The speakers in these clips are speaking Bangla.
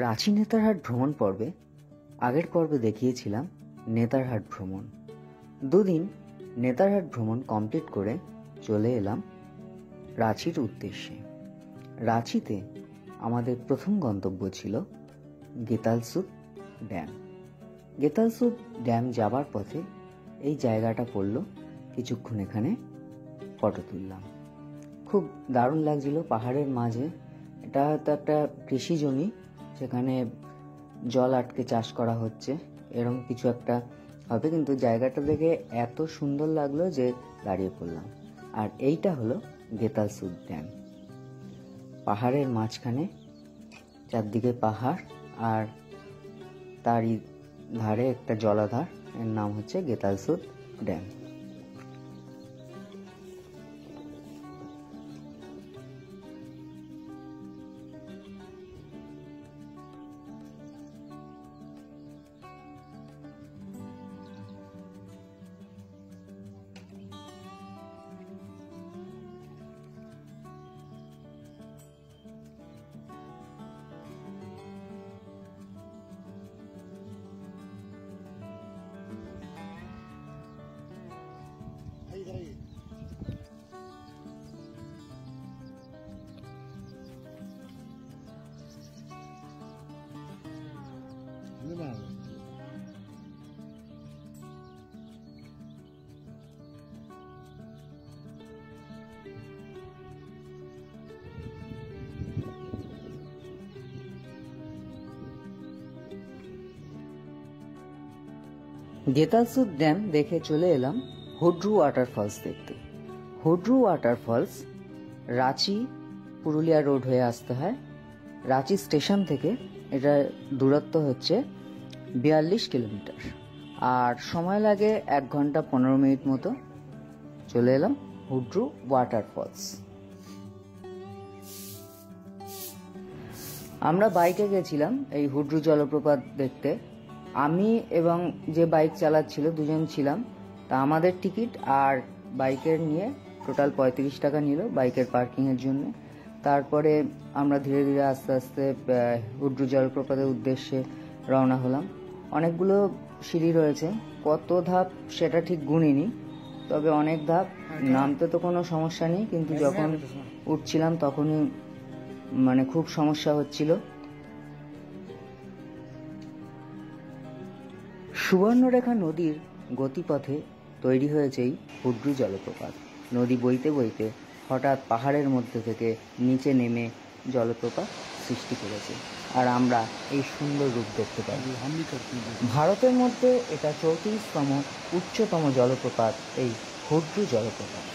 রাঁচি নেতারহাট ভ্রমণ পর্বে আগের পর্বে দেখিয়েছিলাম নেতারহাট ভ্রমণ। দুদিন নেতারহাট ভ্রমণ কমপ্লিট করে চলে এলাম রাঁচির উদ্দেশ্যে। রাঁচিতে আমাদের প্রথম গন্তব্য ছিল গেতালসুদ ড্যাম। গেতালসুদ ড্যাম যাবার পথে এই জায়গাটা পড়ল, কিছুক্ষণ এখানে ফটো তুললাম। খুব দারুণ লাগছিল, পাহাড়ের মাঝে। এটা হয়তো একটা কৃষি জমি, সেখানে জল আটকে চাষ করা হচ্ছে, এরকম কিছু একটা হবে, কিন্তু জায়গাটা দেখে এত সুন্দর লাগলো যে দাঁড়িয়ে পড়লাম। আর এইটা হলো গেতালসুদ ড্যাম। পাহাড়ের মাঝখানে, চারদিকে পাহাড়, আর তারই ধারে একটা জলাধার, এর নাম হচ্ছে গেতালসুদ ড্যাম। গেতালসুদ ড্যাম দেখে চলে এলাম হুড্রু ওয়াটারফলস দেখতে। হুড্রু ওয়াটারফলস রাঁচি পুরুলিয়া রোড হয়ে আসতে হয়। রাঁচি স্টেশন থেকে এটা দূরত্ব হচ্ছে 42 কিলোমিটার, আর সময় লাগে 1 ঘন্টা 15 মিনিট মতো। চলে এলাম হুড্রু ওয়াটারফলস। আমরা বাইকে গেছিলাম এই হুড্রু জলপ্রপাত দেখতে। আমি এবং যে বাইক চালাচ্ছিল, দুজন ছিলাম। তা আমাদের টিকিট আর বাইকের নিয়ে টোটাল 35 টাকা নিল বাইকের পার্কিংয়ের জন্য। তারপরে আমরা ধীরে ধীরে আস্তে আস্তে হুড্রু জলপ্রপাতের উদ্দেশ্যে রওনা হলাম। অনেকগুলো সিঁড়ি রয়েছে, কত ধাপ সেটা ঠিক গুনিনি, তবে অনেক ধাপ। নামতে তো কোনো সমস্যা নেই, কিন্তু যখন উঠছিলাম তখনই খুব সমস্যা হচ্ছিল। সুবর্ণরেখা নদীর গতিপথে তৈরি হয়েছে এই হুড্রু জলপ্রপাত। নদী বইতে বইতে হঠাৎ পাহাড়ের মধ্যে থেকে নিচে নেমে জলপ্রপাত সৃষ্টি করেছে, আর আমরা এই সুন্দর রূপ দেখতে পাই। ভারতের মধ্যে এটা 34তম উচ্চতম জলপ্রপাত, এই হুড্রু জলপ্রপাত।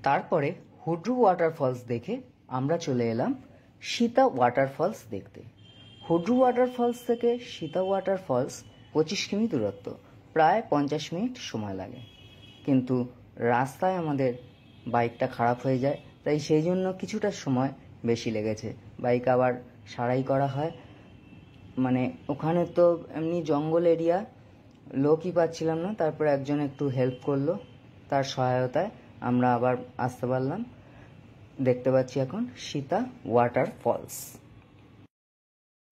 তারপরে হুড্রু ওয়াটারফলস দেখে আমরা চলে এলাম সীতা ওয়াটারফলস দেখতে। হুড্রু ওয়াটারফলস থেকে সীতা ওয়াটারফলস 25 কিমি দূরত্ব, প্রায় 50 মিনিট সময় লাগে। কিন্তু রাস্তায় আমাদের বাইকটা খারাপ হয়ে যায়, তাই সেই জন্য কিছুটা সময় বেশি লেগেছে। বাইক আবার সারাই করা হয়। মানে ওখানে তো এমনি জঙ্গল এরিয়া, লোকই পাচ্ছিলাম না। তারপর একজন একটু হেল্প করলো, তার সহায়তায় আমরা আবার আসতে পারলাম। দেখতে পাচ্ছি এখন সীতা ওয়াটারফলস।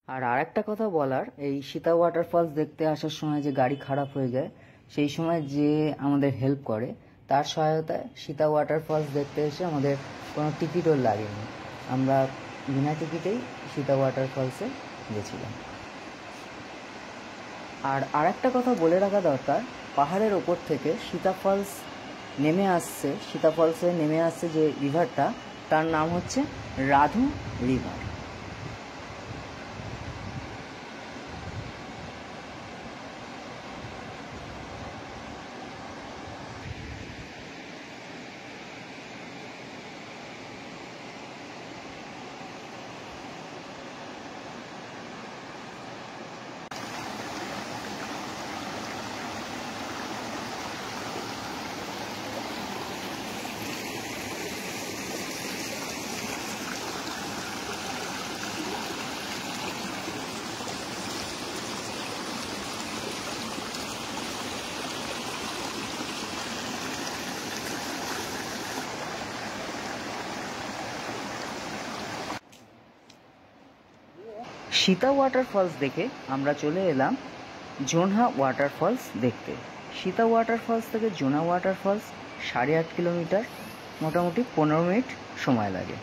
আর আরেকটা কথা বলার, এই সীতা ওয়াটারফলস দেখতে আসার সময় যে গাড়ি খারাপ হয়ে যায়, সেই সময় যে আমাদের হেল্প করে তার সহায়তায় সীতা ওয়াটারফলস দেখতে এসে আমাদের কোনো টিকিটও লাগেনি। আমরা বিনা টিকিটেই সীতা ওয়াটারফলসে গেছিলাম। আর আরেকটা কথা বলে রাখা দরকার, পাহাড়ের ওপর থেকে সীতা ফলসে নেমে আসছে যে রিভারটা, তার নাম হচ্ছে রাধু রিভার। সীতা ওয়াটারফলস দেখে আমরা চলে এলাম জোনহা ওয়াটারফলস দেখতে। সীতা ওয়াটারফলস থেকে জোনহা ওয়াটারফলস 8.5 কিলোমিটার, মোটামুটি 15 মিনিট সময় লাগে।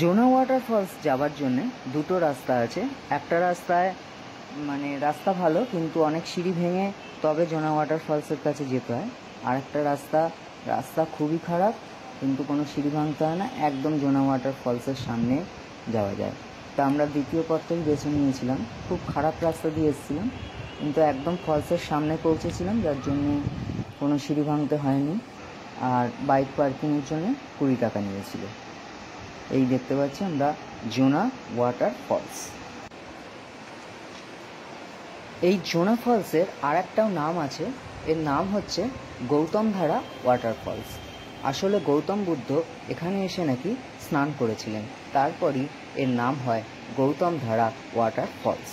জোনহা ওয়াটারফলস যাবার জন্য দুটো রাস্তা আছে। একটা রাস্তায় রাস্তা ভালো, কিন্তু অনেক সিঁড়ি ভেঙে তবে জোনহা ওয়াটারফলসের কাছে যেতে হয়। আরেকটা রাস্তা খুবই খারাপ, কিন্তু কোনো সিঁড়ি ভাঙতে হয় না, একদম জোনহা ওয়াটারফলসের সামনে যাওয়া যায়। তা আমরা দ্বিতীয় পথটাই বেছে নিয়েছিলাম। খুব খারাপ রাস্তা দিয়ে এসেছিলাম, কিন্তু একদম ফলসের সামনে পৌঁছেছিলাম, যার জন্য কোনো সিঁড়ি ভাঙতে হয়নি। আর বাইক পার্কিংয়ের জন্য 20 টাকা নিয়েছিল। এই দেখতে পাচ্ছি আমরা জোনহা ওয়াটারফলস। এই জোনহা ফলসের আর একটাও নাম আছে, এর নাম হচ্ছে গৌতম ধারা ওয়াটারফলস। আসলে গৌতম বুদ্ধ এখানে এসে নাকি স্নান করেছিলেন, তারপরই এর নাম হয় গৌতম ধারা ওয়াটারফলস।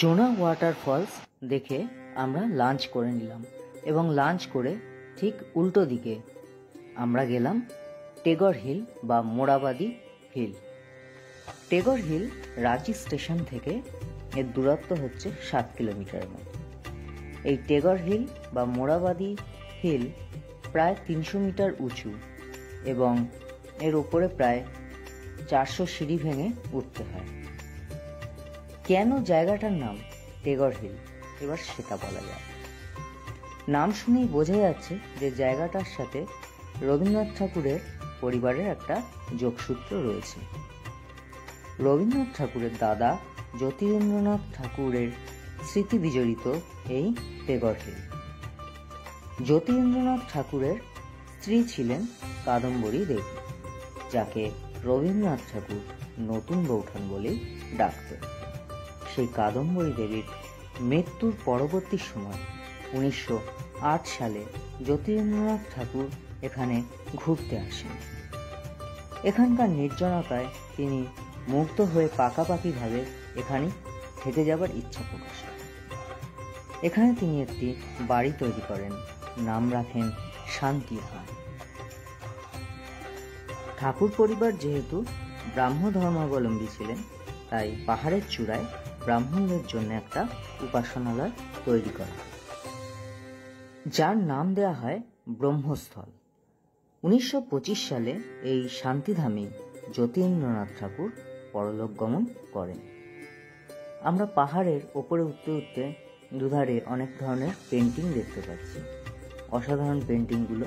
জোনহা ওয়াটারফলস দেখে আমরা লাঞ্চ করে নিলাম, এবং লাঞ্চ করে ঠিক উল্টো দিকে আমরা গেলাম টেগর হিল বা Morabadi hill. Tagore hill Ranchi station থেকে এর দূরত্ব হচ্ছে 7 কিলোমিটারের মতো। এই টেগর হিল বা মোরাবাদি হিল প্রায় 300 মিটার উঁচু, এবং এর উপরে প্রায় 400 সিঁড়ি ভেঙে উঠতে হয়। কেন জায়গাটার নাম টেগর হিল, এবার সেটা বলা যায়। নাম শুনেই বোঝা যাচ্ছে যে জায়গাটার সাথে রবীন্দ্রনাথ ঠাকুরের পরিবারের একটা যোগসূত্র রয়েছে। রবীন্দ্রনাথ ঠাকুরের দাদা জ্যোতিরিন্দ্রনাথ ঠাকুরের স্মৃতি বিজড়িত এই টেগর হিল। জ্যোতিরিন্দ্রনাথ ঠাকুরের স্ত্রী ছিলেন কাদম্বরী দেবী, যাকে রবীন্দ্রনাথ ঠাকুর নতুন বৌঠান বলেই ডাকতেন। সেই কাদম্বরী দেবীর মৃত্যুর পরবর্তী সময় 1908 সালে জ্যোতিরিন্দ্রনাথ ঠাকুর এখানে ঘুরতে আসেন। এখানকার নির্জনতায় তিনি মুগ্ধ হয়ে পাকাপাকিভাবে এখানে থেকে যাবার ইচ্ছা প্রকাশ করেন। এখানে তিনি একটি বাড়ি তৈরি করেন, নাম রাখেন শান্তিহার। ঠাকুর পরিবার যেহেতু ব্রাহ্ম ধর্মাবলম্বী ছিলেন, তাই পাহাড়ের চূড়ায় ব্রাহ্মণদের জন্য একটা উপাসনালয় তৈরি করা, যার নাম দেয়া হয় ব্রহ্মস্থল। 1925 সালে এই শান্তিধামে যতীন্দ্রনাথ ঠাকুর পরলোক গমন করেন। আমরা পাহাড়ের ওপরে উঠতে উঠতে দুধারে অনেক ধরনের পেন্টিং দেখতে পাচ্ছি, অসাধারণ পেন্টিংগুলো।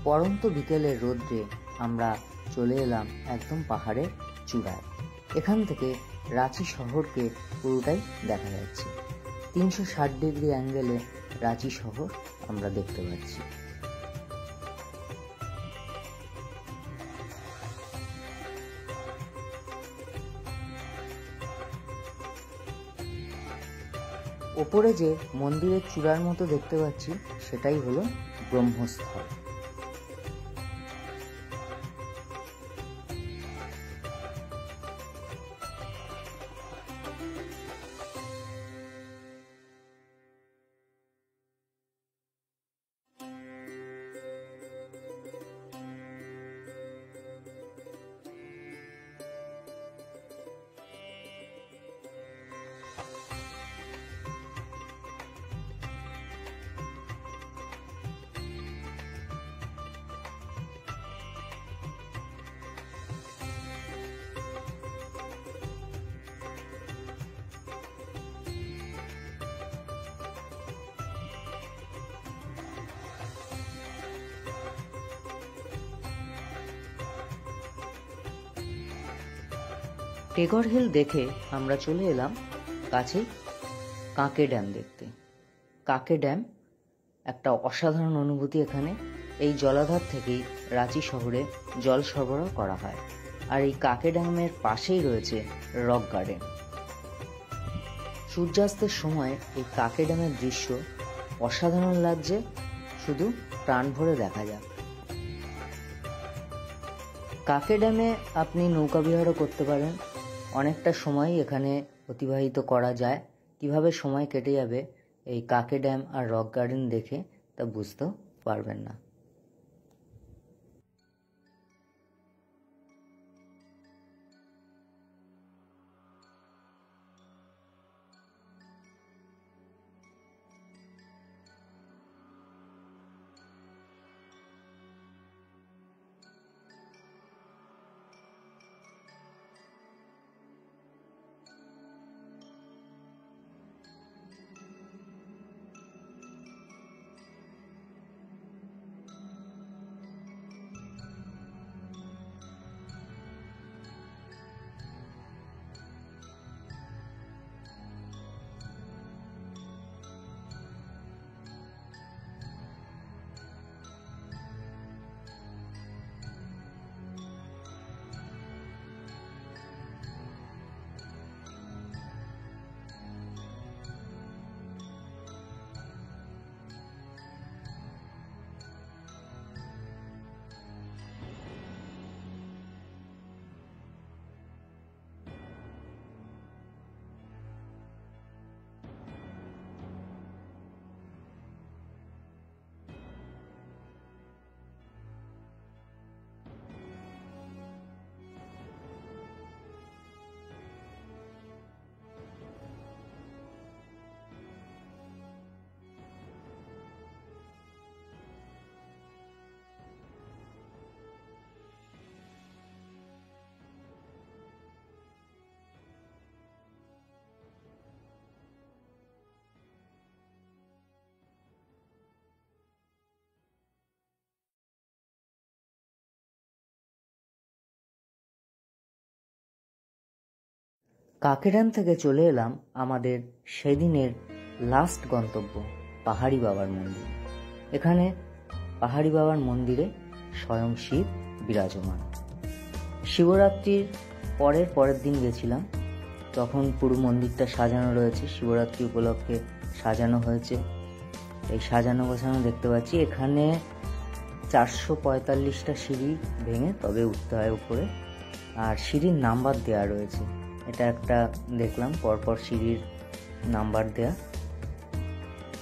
পরন্ত বিকেলের রোদ্রে আমরা চলে এলাম একদম পাহাড়ের চূড়ায়। এখান থেকে রাঁচি শহরকে পুরোটাই দেখা যাচ্ছে। 360 ডিগ্রি অ্যাঙ্গেলে রাঁচি শহর আমরা দেখতে পাচ্ছি। ওপরে যে মন্দিরের চূড়ার মতো দেখতে পাচ্ছি সেটাই হলো ব্রহ্মস্থল। টেগর হিল দেখে আমরা চলে এলাম কাছে কাঁকে ড্যাম দেখতে। কাঁকে ড্যাম একটা অসাধারণ অনুভূতি। এখানে এই জলাধার থেকেই রাঁচি শহরে জল সরবরাহ করা হয়। আর এই কাঁকে ড্যামের পাশেই রয়েছে রক গার্ডেন। সূর্যাস্তের সময় এই কাঁকে ড্যামের দৃশ্য অসাধারণ লাগছে, শুধু প্রাণ ভরে দেখা যাক। কাঁকে ড্যামে আপনি নৌকা বিহারও করতে পারেন। অনেকটা সময় এখানে অতিবাহিত করা যায়। কিভাবে সময় কেটে যাবে এই কাঁকে ড্যাম আর রক গার্ডেন দেখে তা বুঝতেও পারবেন না। কাঁকে ড্যাম থেকে চলে এলাম আমাদের সেদিনের লাস্ট গন্তব্য পাহাড়ি বাবার মন্দির। এখানে পাহাড়ি বাবার মন্দিরে স্বয়ং শিব বিরাজমান। শিবরাত্রির পরের দিন গেছিলাম, তখন পুরো মন্দিরটা সাজানো রয়েছে। শিবরাত্রি উপলক্ষে সাজানো হয়েছে। এই সাজানো গোছানো দেখতে পাচ্ছি। এখানে 445টা সিঁড়ি ভেঙে তবে উঠতে হয় উপরে, আর সিঁড়ির নাম্বার দেওয়া রয়েছে। এটা একটা দেখলাম, পরপর সিঁড়ির নাম্বার দেয়া।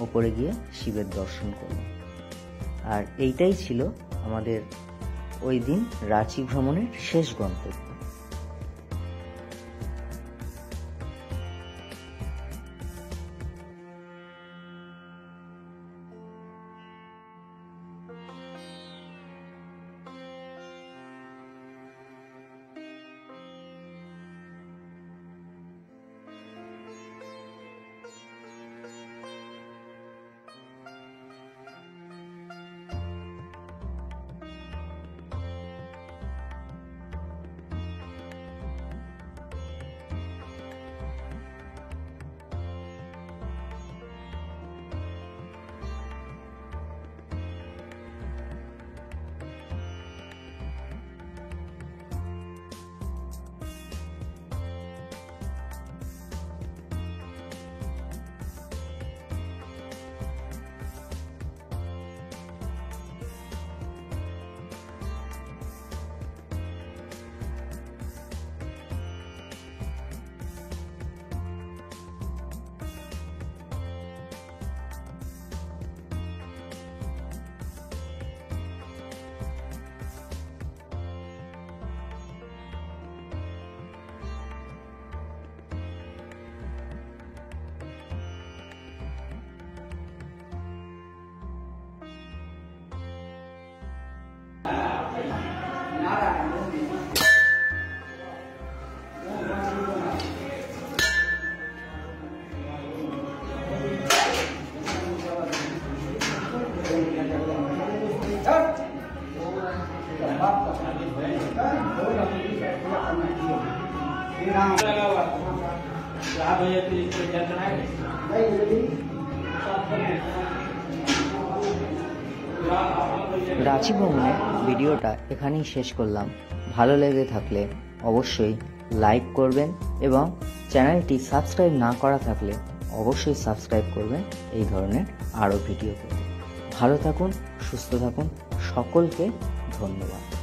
উপরে গিয়ে শিবের দর্শন করলাম। আর এইটাই ছিল আমাদের ওই দিন রাঁচি ভ্রমণের শেষ গন্তব্য। রাঁচি ভ্রমণের ভিডিওটা এখানেই শেষ করলাম। ভালো লেগে থাকলে অবশ্যই লাইক করবেন এবং চ্যানেলটি সাবস্ক্রাইব না করা থাকলে অবশ্যই সাবস্ক্রাইব করবেন এই ধরনের আরও ভিডিও পেতে। ভালো থাকুন, সুস্থ থাকুন, সকলকে ধন্যবাদ।